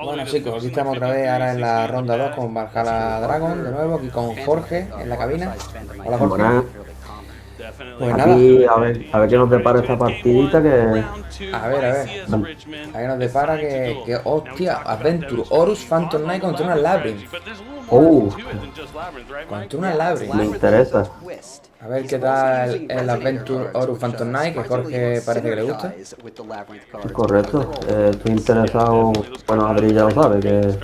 Bueno chicos, aquí estamos otra vez ahora en la ronda 2 con Valhalla Dragon, de nuevo, aquí con Jorge en la cabina. Hola Jorge. Buenas. Pues nada, Aquí a ver qué nos depara esta partidita que... a ver, ahí nos depara hostia, Adventure, Horus Phantom Knight contra una Labrynth. Uh, Contra una Labrynth. me interesa. A ver qué tal el Adventure Horus Phantom Knight, que Jorge parece que le gusta. Correcto. Estoy interesado... Bueno, Adri ya lo sabe, que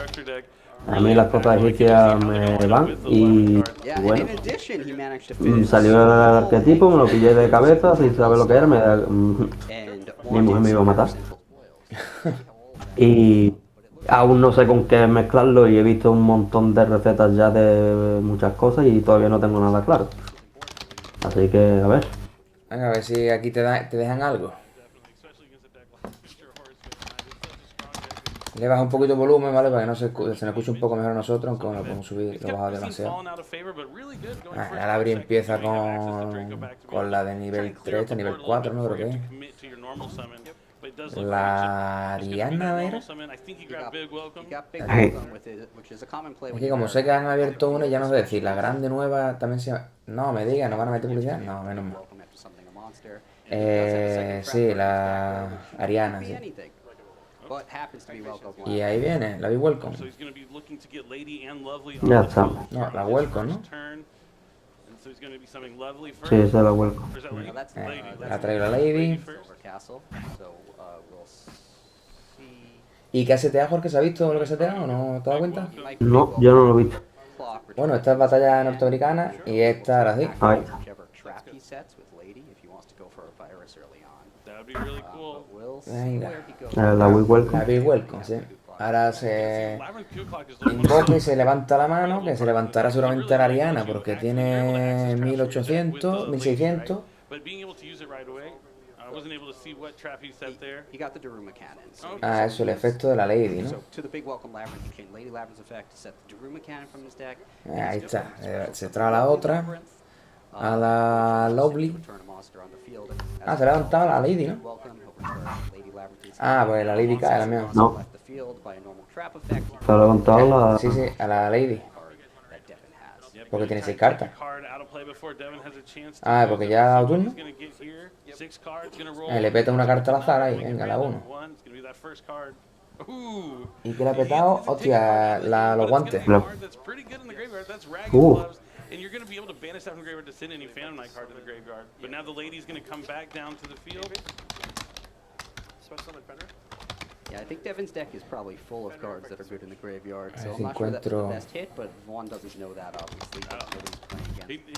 a mí las cosas egipcias me van y bueno, salió el arquetipo, me lo pillé de cabeza, sin saber lo que era, mi mujer me iba a matar. Y aún no sé con qué mezclarlo y he visto un montón de recetas ya de muchas cosas y todavía no tengo nada claro. Así que a ver. Venga, a ver si aquí te dejan algo. Le baja un poquito el volumen, ¿vale? Para que no se nos escuche un poco mejor a nosotros, aunque bueno, lo podemos subir, lo baja demasiado. La Labri empieza con la de nivel 3, esta nivel 4, ¿no? Creo que es. La Ariana, ¿era? Hey. Es que como sé que han abierto una, ya no sé decir, la grande nueva también se llama... No, me diga, ¿no van a meter publicidad? No, menos mal. Sí, la Ariana, sí. Y ahí viene, la Big Welcome. Ya está. No, la Welcome, ¿no? Sí, esa es la vuelco. La traigo la Lady. ¿Y qué setea, Jorge? ¿Se ha visto lo que setea o no te has dado cuenta? No, yo no lo he visto. Bueno, esta es batalla norteamericana y esta ahora sí. Ahí. Venga, La Wii Welcome. la Big Welcome, sí. Ahora se invoca y se levanta la mano, que se levantará seguramente la Ariana porque tiene 1800, 1600. Ah, eso, el efecto de la Lady, ¿no? Ahí está, se trae a la otra, a la Lovely. Ah, se ha levantado la Lady, ¿no? Ah, pues la Lady cae, la mía. No. Se ha levantado la... Sí, sí, a la Lady. Porque tiene 6 cartas. Ah, porque ya ha dado turno. Le peta una carta al azar ahí, venga, la 1. ¿Y qué le ha petado? Hostia, los guantes. No. And you're going to be able to banish that from the graveyard to send any Phantom Knight card to the graveyard. But now the lady's going to come back down to the field. Yeah, I think Devin's deck is probably full of cards that are good in the graveyard, so I'm not sure that's the best hit, but Vaughn doesn't know that, obviously.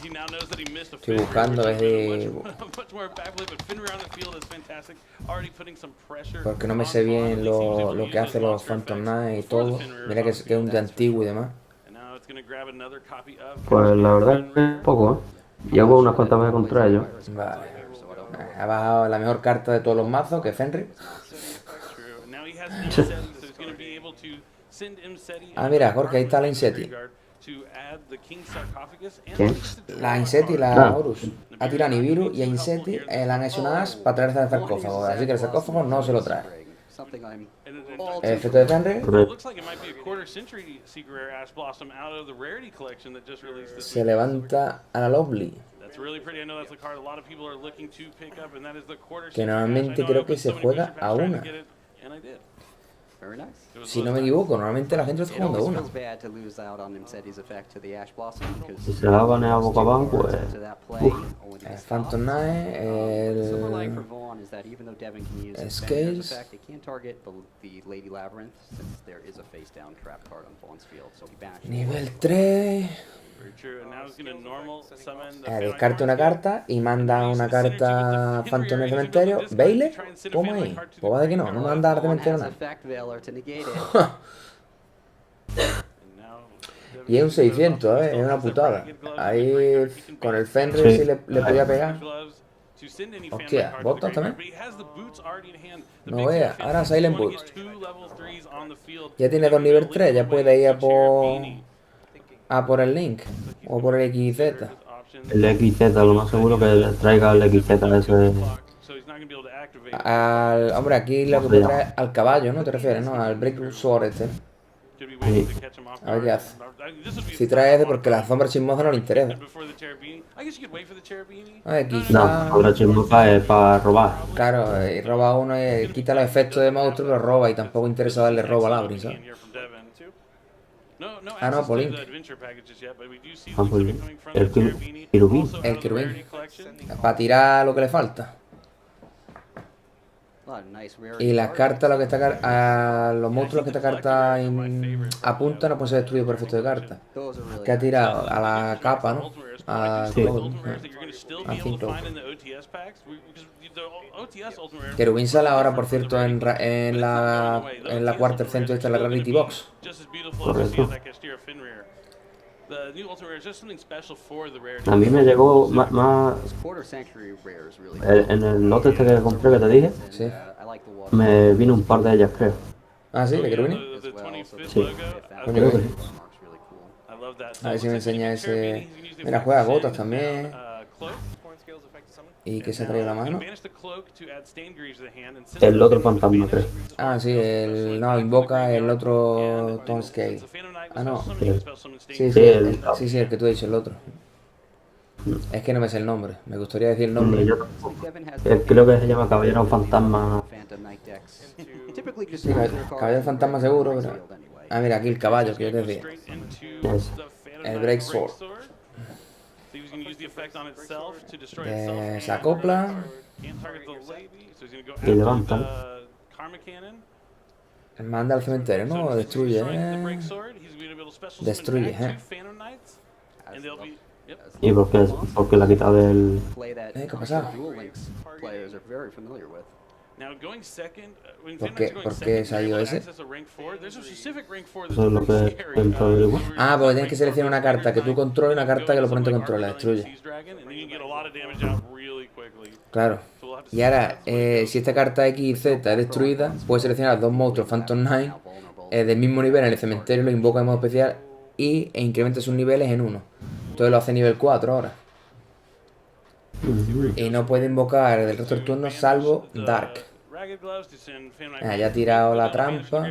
He now knows that he missed a Estoy buscando es de... much more backplay, but Finn around the field is fantastic. Already putting some pressure. Porque no me sé bien lo que hace los Phantom Knight y todo. Mira que es un de antiguo y demás. Pues la verdad es que poco, ¿eh? Llevo unas cuantas veces contra ellos. Vale. Ha bajado la mejor carta de todos los mazos, que es Fenrir. Ah, mira, Jorge, ahí está la Inseti. ¿Quién? La Inseti y la Horus. Ha tirado Nibiru y a Inseti la han hecho nada más para traerse el sarcófago. Así que el sarcófago no se lo trae. El efecto de Fenrir. Se levanta a la Lovely. Que normalmente creo que se juega a una. Si no me equivoco, normalmente la gente está jugando a una. Si se la ha baneado boca abajo, pues... El Phantom Knight, el Scales. Nivel 3. Descarta una carta y manda una carta Phantom del cementerio. ¿Baile? ¿Cómo ahí? Pues va de que no me manda al cementerio nada. Y es un 600, es una putada. Ahí con el Fenrir sí le podía pegar. Hostia, ¿botas también? No vea, ahora Silent Boot. Ya tiene 2 nivel 3, ya puede ir a por el Link o por el XZ. El XZ, lo más seguro que traiga el XZ ese Hombre, aquí lo que puede traer al caballo, ¿no? ¿Te refieres, no? Al Break Sword este. Sí. A ver qué hace. Si trae ese porque la sombra chismosa no le interesa. A ver, No, quizá... ahora chismosa es para robar. Claro, y roba uno y quita los efectos de monstruo, pero roba y tampoco interesa darle robo a Labrynth, ¿sabes? Ah, no, Polink. Ah, pues bien. El querubín. El querubín. Para tirar lo que le falta. Y las cartas, lo que esta los monstruos que esta carta apunta no pueden ser destruidos por efecto de carta. Que ha tirado a la capa, ¿no? A Sí. Cloud, a Thin Cloud. Querubín sale ahora, por cierto, en la Quarter Century, esta es la Rarity Box. Correcto. A mí me llegó más en el lote este que compré que te dije, Sí. me vino un par de ellas, creo. Ah, sí, de Querubín. Sí. Coño, Creo que sí. a ver si me enseña ese. Mira, juega gotas también. ¿Y qué se ha traído a la mano? El otro fantasma, creo. Ah, sí, no, invoca el otro Tone Scale. Ah, no. Sí, Sí, sí, el que tú has dicho, el otro. Es que no me sé el nombre. Me gustaría decir el nombre. Yo tampoco. Creo que se llama Caballero Fantasma. Sí, caballo fantasma seguro, pero... Ah, mira, aquí el caballo que yo te decía. Ese. El Break Sword. Se acopla. Y levanta, ¿no? Manda al cementerio, ¿no? Destruye, Destruye, ¿Y por qué la ha quitado del...? ¿Qué ha pasado? ¿Por qué se ha ido ese? Eso es lo que entró del igual. Ah, porque tienes que seleccionar una carta que tú controles y una carta que el oponente controla, destruye. Claro. Y ahora, si esta carta X y Z es destruida, puedes seleccionar dos monstruos Phantom Knight del mismo nivel en el cementerio, los invoca de modo especial e incrementa sus niveles en 1. Entonces lo hace nivel 4 ahora. Y no puede invocar del resto del turno salvo Dark. Ya ha tirado la trampa.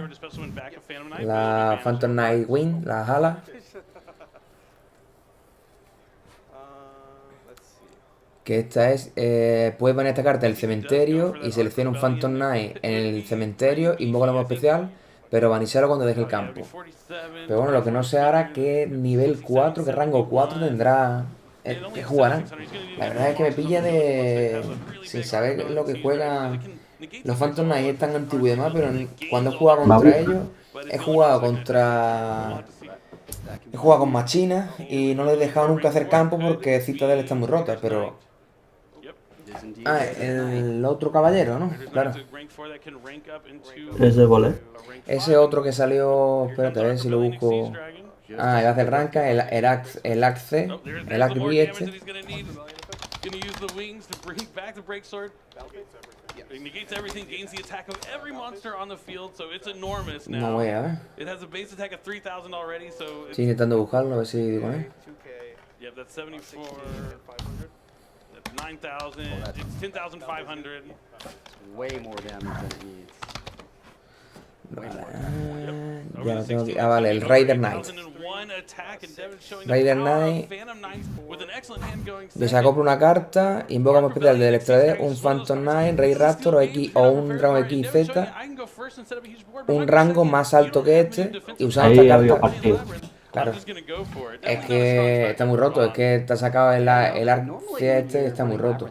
La Phantom Knight Wing, la jala. Que esta es, puedes poner esta carta en el cementerio y selecciona un Phantom Knight en el cementerio, invoca la modo especial, pero banisarlo cuando deje el campo. Pero bueno, lo que no sé ahora qué nivel 4, qué rango 4 tendrá, que jugarán. La verdad es que me pilla sin saber lo que juegan los Phantom Knight, es tan antiguo y demás, pero cuando he jugado contra ellos, he jugado con machinas y no les he dejado nunca hacer campo porque Citadel está muy rota, pero... Ah, el otro caballero, ¿no? Claro. Ese volé. Ese otro que salió... Espérate, a ver si lo busco... Ah, el hace el ranka, el Axe, el Agri este. No voy a ver. Estoy intentando buscarlo, a ver si digo, ¿eh? 9,000. It's 10,500. Way more damage than it needs. Ya lo tengo aquí. Ah, vale, el Raider Knight. Raider Knight. Desacopla una carta, invoca como especial de Electro D, un Phantom Knight, Rey Raptor o un rango X y Z, un rango más alto que este, y usando esta carta. Claro. Es que está muy roto, es que te ha sacado el arce este, está muy roto.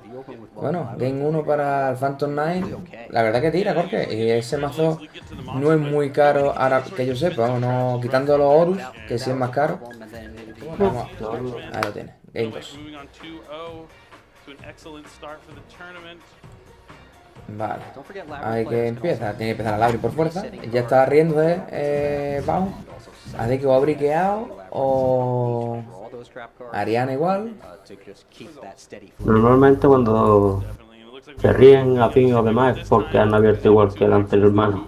Bueno, game 1 para el Phantom Knight. La verdad que tira, Jorge. Y ese mazo no es muy caro, ahora que yo sepa, vamos, no, quitando los Horus, que sí es más caro. Vamos, ahí lo tienes, game 2. Vale, ahí que empieza, tiene que empezar a Labrynth por fuerza. Ya está riendo de bajo. Así que o ha briqueado o Ariana igual. Normalmente cuando se ríen a fin o demás es porque han abierto igual que el anterior mano.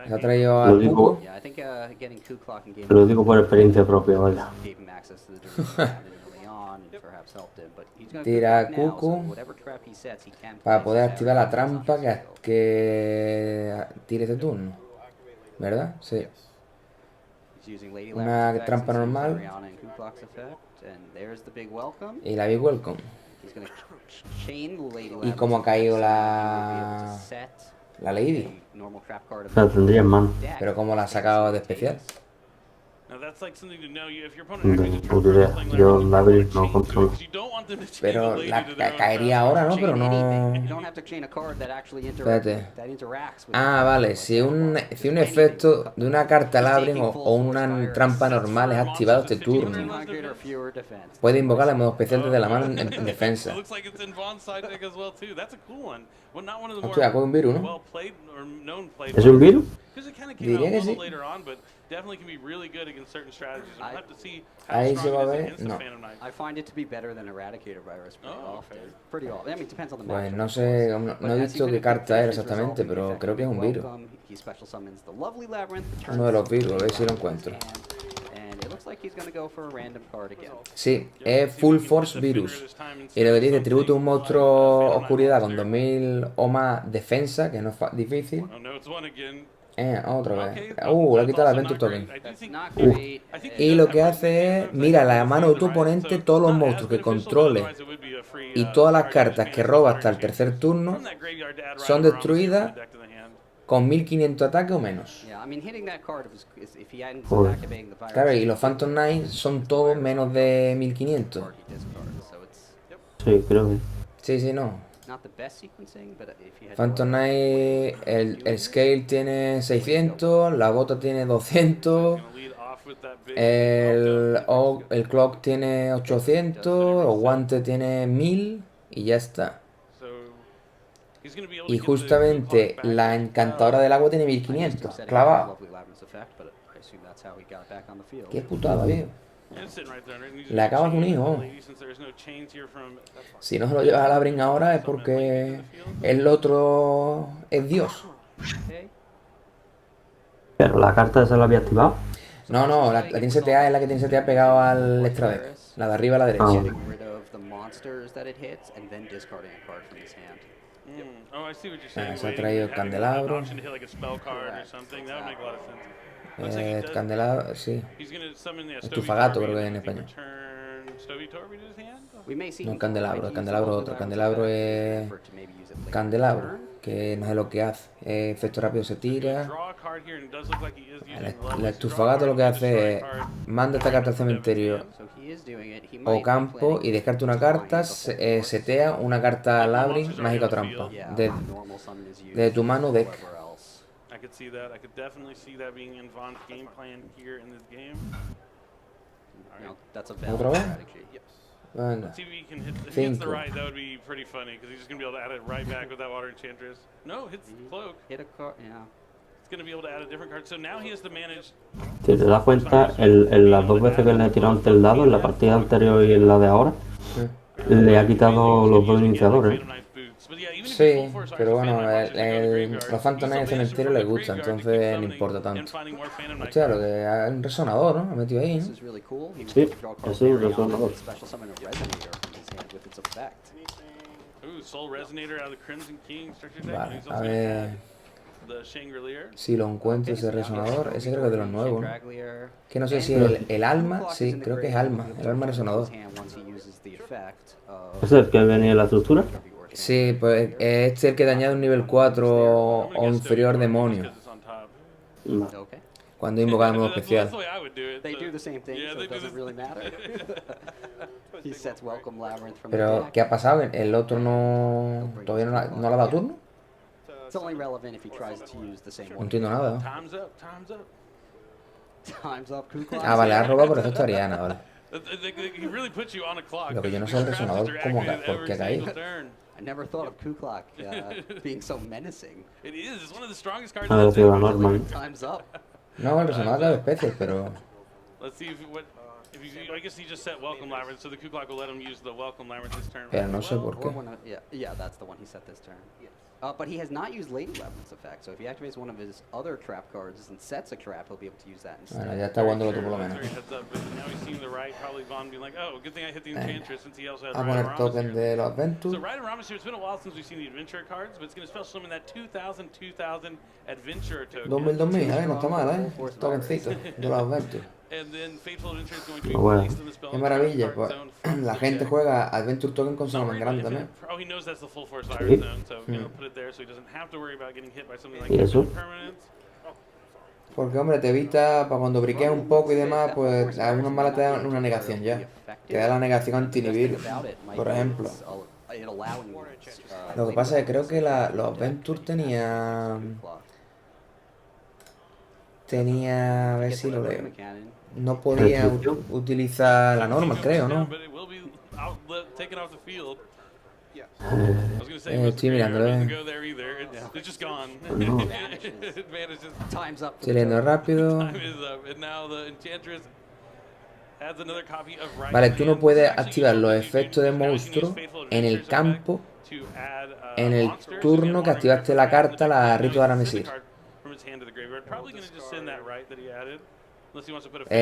Se ha traído a Cuco. Lo digo por experiencia propia, vaya. Tira cuco para poder activar la trampa que tire este turno. ¿Verdad? Sí. Una trampa normal. Y la Big Welcome. ¿Y cómo ha caído la Lady? La tendría en mano. Pero ¿cómo la ha sacado de especial? Puta idea. Yo Labrynth no controlo. Pero caería ahora, ¿no? Pero no... Espérate. Ah, vale. Si un efecto de una carta Labrynth o una trampa normal es activado este turno, puede invocarla en modo especial desde la mano en defensa. Hostia, coge un virus, ¿no? ¿Es un virus? Diría que sí. Ahí se va a ver. No. Pues no sé, no he visto qué carta era exactamente, pero creo que es un virus. Uno de los virus, a ver si lo encuentro. Sí, es Full Force Virus. Y lo que dice, tributo a un monstruo oscuridad con 2000 o más defensa, que no es difícil. Otra vez. Le ha quitado la Adventure Token. Y lo que hace es, mira la mano de tu oponente todos los monstruos que controle y todas las cartas que roba hasta el tercer turno son destruidas con 1500 ataques o menos. Claro, y los Phantom Knights son todos menos de 1500. Sí, creo que. Sí, no. Phantom Knight, el Scale tiene 600, la bota tiene 200, el Clock tiene 800, el guante tiene 1000 y ya está. Y justamente la encantadora del agua tiene 1500, clavada. Qué putada, viejo. Le acabas un hijo. Si no se lo llevas a Labrynth ahora es porque el otro es Dios. Pero la carta esa la había activado. No, la tiene CTA es la que tiene CTA pegado al extra deck. La de arriba a la derecha. Se ha traído el candelabro. Candelabro, sí. Estufagato creo que es en español. No candelabro, el candelabro es otro. Candelabro es... Candelabro, que no sé lo que hace. Efecto rápido se tira. El estufagato lo que hace es... Manda esta carta al cementerio o campo y descarta una carta, setea una carta Labrynth, mágica o trampa. De tu mano deck. I could see that. I could definitely see that being in Von's game plan here in this game. ¿Otra vez? Venga. Let's see if he can hit the right. That would be pretty funny because he's just gonna be able to add it right back with that water enchantress. No, hits the cloak. Hit a card, yeah. It's gonna be able to add a different card. So now he has to manage. Si te das cuenta, las dos veces que le he tirado ante el dado, en la partida anterior y en la de ahora, le ha quitado los dos iniciadores. Sí, pero bueno, los Phantom Knights del cementerio les gusta, entonces no importa tanto. Hostia, lo que es un resonador, ¿no? Ha metido ahí, ¿no? Sí, es un resonador. Vale, a ver si lo encuentro ese resonador. Ese creo que es de los nuevos, ¿no? Que no sé si el alma, sí, creo que es alma, el alma resonador. ¿Ese es el que venía en la estructura? Sí, pues este es el que te añade un nivel 4 o inferior demonio cuando invoca el modo especial. Pero, ¿qué ha pasado? ¿El otro no todavía no le ha dado turno? No entiendo nada. Ah, vale, ha robado por efecto Ariana, vale. Lo que yo no sé el resonador, ¿por qué ha caído? I never thought of Kuklak being so menacing. It is. It's one of the strongest cards. Time's up. No, el resonador de especies, pero... Let's see if what I guess he just set welcome Labrynth, so the Ku Klux will let him use the welcome Labrynth this turn. Pero no sé por qué. Yeah, that's the one he set this turn. But he has not used Lady Labrynth's effect, so if he activates one of his other trap cards and sets a trap, he'll be able to use that instead. Bueno, ya está jugándolo tú por lo menos. A poner token de los Adventure. So right around this year, it's been a while since we've seen the Adventure cards, but it's going to special summon that 2000 Adventure token. 2000, no está mal, Tokencito de los Adventure. And then Fateful Adventure is going to be Bueno. placed in the spell. Qué maravilla, pues la gente juega Adventure Token con Salamangreat también. Oh, he knows that's the full force virus zone, so you know, put it there so he doesn't have to worry about getting hit by something like ¿Y eso? permanence. Porque, hombre, te evita, para cuando briqueas un poco y demás, pues algunos malas te dan una negación ya. Te da la negación anti-inhibir, por ejemplo. Lo que pasa es que creo que los Adventure tenía, a ver si lo leo. No podía utilizar la norma, creo, ¿no? Estoy mirándolo, Estoy leyendo rápido. Vale, tú no puedes activar los efectos de monstruo en el campo en el turno que activaste la carta, la Rito de Aramesir.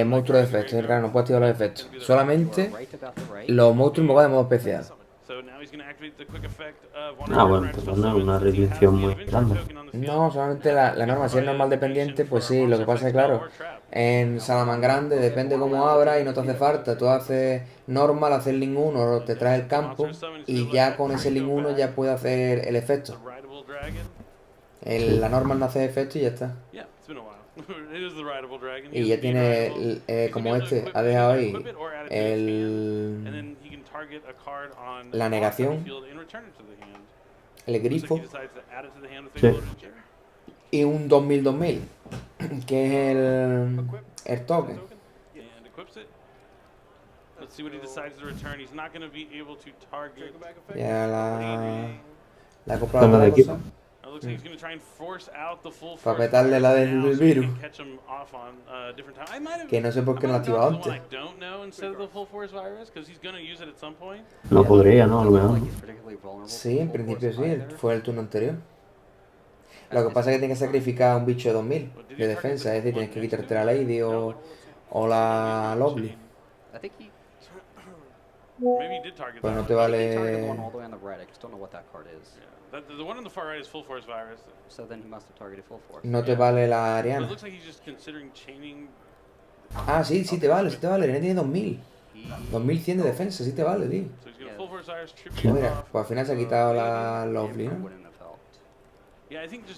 Monstruo de efectos, claro, no puedo activar los efectos. Solamente los monstruos invocados de modo especial. Bueno, pues no es una restricción muy grande. No, solamente la norma, si es normal dependiente, pues sí, lo que pasa es que claro, en Salamangreat depende cómo abra y no te hace falta. Tú haces normal, haces link 1, te traes el campo y ya con ese link 1 ya puedes hacer el efecto. La normal no hace efecto y ya está. Y ya tiene, como ha dejado ahí, la negación, el grifo y un 2000-2000, que es el token. Ya la he comprado la cosa. Para petarle la del virus. Que no sé por qué no la ha activado antes. No podría, ¿no? A lo mejor. Sí, en principio sí, fue el turno anterior. Lo que pasa es que tienes que sacrificar a un bicho de 2000 de defensa, es decir, tienes que quitarte la Lady o la Lovely. Pues no te vale. No te vale la Ariana. Ah, sí, sí te vale, tiene 2000. 2100 de defensa, sí te vale, tío. Mira, pues al final se ha quitado la Lovely, ¿no?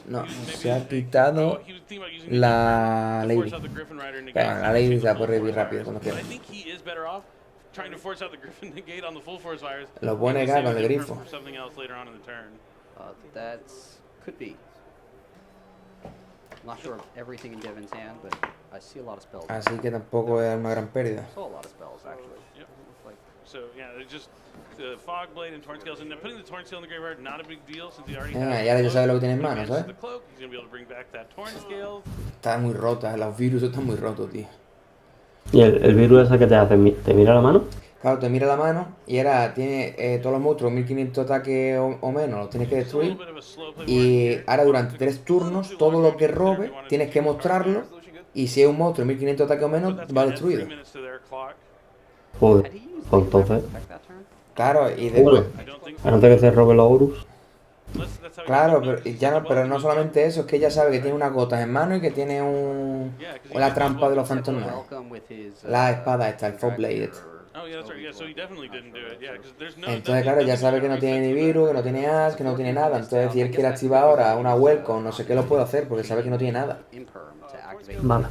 No, se ha quitado la Lady. Venga, la Lady se la puede revivir rápido cuando quiera. Lo pone acá con el grifo. Así que tampoco es una gran pérdida. Y ahora ya sabes lo que tiene en mano, ¿sabes? Está muy rota, los virus están muy rotos, tío. ¿Y el virus ese que te hace? ¿Te mira la mano? Claro, te mira la mano y ahora tiene todos los monstruos 1500 ataques o menos, los tienes que destruir. Y ahora durante 3 turnos, todo lo que robe, tienes que mostrarlo. Y si es un monstruo 1500 ataques o menos, va destruido. Joder, pues entonces. Claro, y después. Antes que se robe los Horus. Claro, pero no solamente eso, es que ella sabe que tiene unas gotas en mano y que tiene la trampa de los Phantom Knights. La espada esta, el Four Bladed. Entonces, claro, ya sabe que no tiene ni virus, que no tiene as, que no tiene nada. Entonces, si él quiere activar ahora una welcome, no sé qué lo puede hacer, porque sabe que no tiene nada. Vale.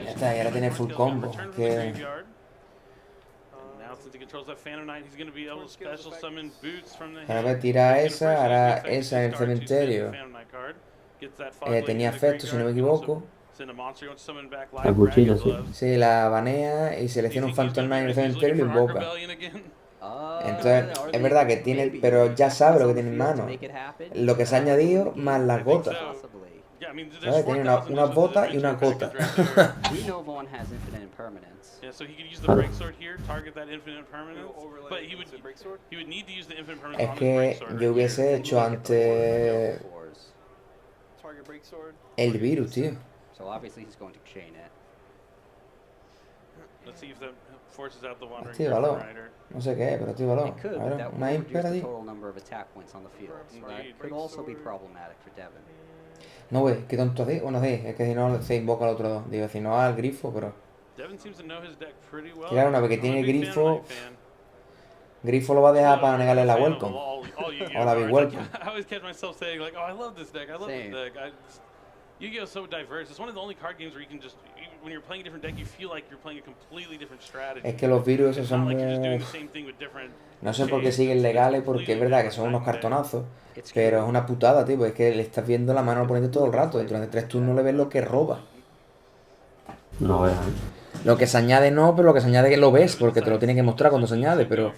Ya está, y ahora tiene full combo. Que... Ahora tira esa, ahora esa en el cementerio. Tenía efecto, si no me equivoco. La cuchilla, sí. Sí, la banea y selecciona un Phantom Knight en el cementerio y lo invoca. Entonces, es verdad que tiene, pero ya sabe lo que tiene en mano. Lo que se ha añadido más las gotas. ¿Sabes? Tiene unas botas y una cota. We know Vaughn has infinite impermanence. Yeah, so he could use the break sword here, target that infinite impermanence, but he would need to use the infinite impermanence Es on the break que sword. yo hubiese hecho antes Target break sword. el virus, tío. So obviously he's going to chain it. Let's see if that forces out the wandering Actívalo. Griffin Rider. No sé qué es, pero actívalo. It could, A but ver, that una would impera reduce the allí. total number of attack points on the field. That could also be problematic for Devin. No, güey, qué tonto así. Bueno, sí, es que si no se invoca al otro dos. Digo, si no al grifo, pero. Devin seems to know his deck pretty well. Claro, una vez que I'm a tiene big grifo. fan. Grifo lo va a dejar para negarle la Fan of welcome. all Yu-Gi-Oh Hola, big cards. welcome. I always catch myself saying like, "Oh, I love this deck. I love Same. this deck." Yu-Gi-Oh is so diverse. It's one of the only card games where you can just, when you're playing a different deck, you feel like you're playing a completely different strategy. Es que los virus esos It's son not like you're just doing muy. the same thing with different. No sé por qué siguen legales, porque es verdad que son unos cartonazos. Pero es una putada, tío. Es que le estás viendo la mano al oponente todo el rato. Dentro de 3 turnos le ves lo que roba. No veas. Lo que se añade no, pero lo que se añade que lo ves, porque te lo tiene que mostrar cuando se añade, pero.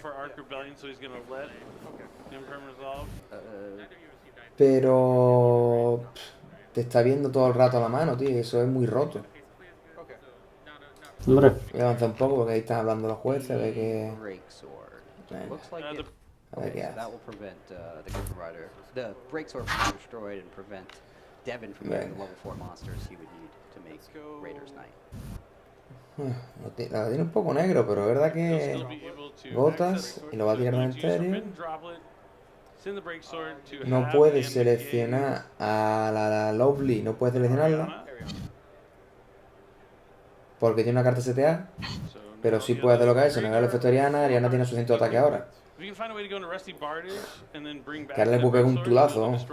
Pero. Te está viendo todo el rato la mano, tío. Eso es muy roto. Hombre, Voy a avanzar un poco porque ahí están hablando los jueces. A ver qué. Break sword. Venga. Looks like it. A ver Okay, qué so hace. that will prevent the Griffin Rider, the break sword from being destroyed and prevent Devin from getting the Venga. level 4 monsters he would need to make Raiders Knight. La tiene un poco negro, pero es verdad que. Gotas y lo va a tirar en serio. No puede seleccionar a la Lovely, no puede seleccionarla porque tiene una carta CTA, pero sí puede hacer lo que es, negar el efecto de Ariana. Ariana tiene su centro de ataque ahora. Que ahora le puedo pegar un tulazo, vamos.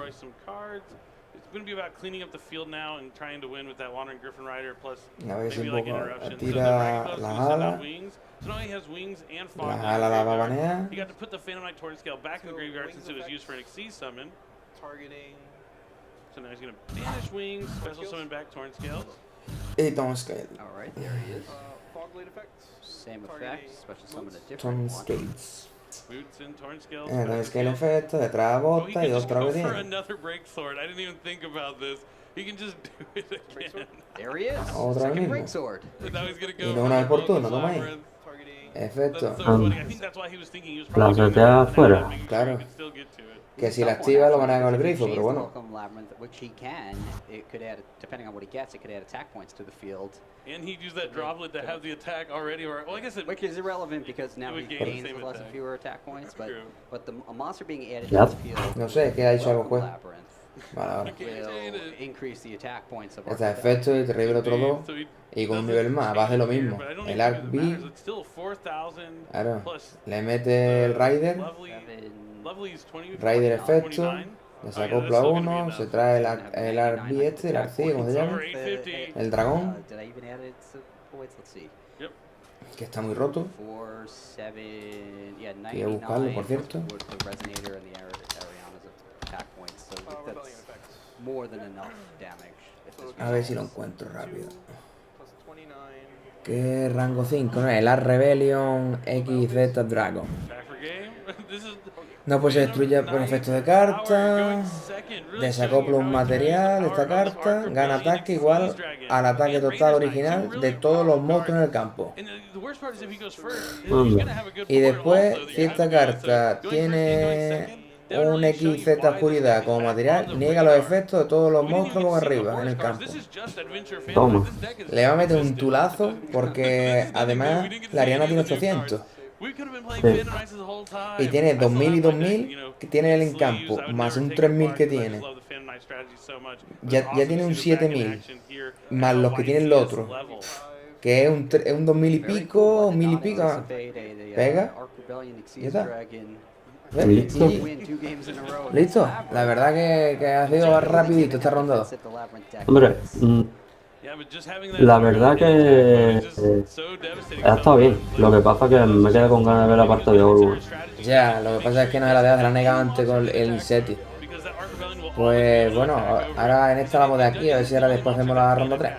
It's going to be about cleaning up the field now and trying to win with that Wandering Griffin Rider plus A ver si maybe un like poco interruption. tira So las the alas. wings. So now he has wings and fog. Las alas la va a banear. He got to put the Phantom Knight Tortoise Scale back in the graveyard since it was used for an Xyz summon. Targeting. So now he's going to banish wings, special summon back Torn Scales. Y Tom Scale. Alright, there he is. Fog blade effects. Same effect, special summon a different Tom one. Scales. Boots and Torn Scales. Tom Scale efecto, detrás Oh, he bota can y just otra go vez for tiene. another break sword. I didn't even think about this. He can just do it again. There he is. Otra Second mismo. break sword. And now he's going to Y go no for una vez por the turno, toma ahí. Labrynth. Targeting. Efecto. That's so funny. I think that's why he was thinking he was La probably going to setea making fuera. sure he Claro. could still get to it. Que si Some la point, activa lo actually, van a con el because if he grifo, pero chains bueno. Welcome Labrynth, which he can, it could add, depending on what he gets, it could add attack points to the field. And he'd use that droplet to have the attack already, or well, I guess it. Which is irrelevant because now It he would gain the gains same less and attack. fewer attack points, but True. a monster being added Yep. to the field. No sé, ¿qué ha dicho algo juez? Labrynth Vale, ahora. will increase the attack points of Está our efecto y te revive el otro dos. So he Y con un doesn't nivel más, va a hacer lo change mismo. here, but I don't El even Arc think it B, matters. It's still 4,000 claro. plus Le mete el Rider. Lovely's 20. Rider efecto. 29. Le Oh, saca yeah, that's a still gonna be uno. enough. Se trae el Arc B este, el Arc C, ¿cómo se llama? Over 850. El dragón. Did I even add it to points? Let's see. Yep. Que está muy roto. 4, 7, yeah, Voy a buscarlo, 99 por cierto. with the Resonator and the Ariana's attack points. So Rebellion that's effects. more than enough damage. If this A ver si lo resolves. encuentro rápido. Plus 29. ¿Qué rango 5? No, el Arc Rebellion XZ Dragon. Back for game. This is No pues se destruye por efecto de carta. Desacopla un material de esta carta. Gana ataque igual al ataque total original de todos los monstruos en el campo. Y después, si esta carta tiene un XZ oscuridad como material, niega los efectos de todos los monstruos boca arriba en el campo. Toma. Le va a meter un tulazo porque además la Ariana tiene 800. Y tiene 2000 y 2000 que tiene él en campo, más un 3000 que tiene. Ya tiene un 7000, más los que tiene el otro, que es un 2000 y pico, 1000 y pico. Ah. Pega. Ya está. ¿Ves? Listo. GG. ¿Listo? La verdad que ha sido rapidito esta ronda. Hombre, la verdad que ha estado bien. Lo que pasa es que me queda con ganas de ver la parte de Horus. Ya, lo que pasa es que no se la negado antes con el Seti. Pues bueno, ahora en esta vamos de aquí, a ver si ahora después hacemos la ronda 3.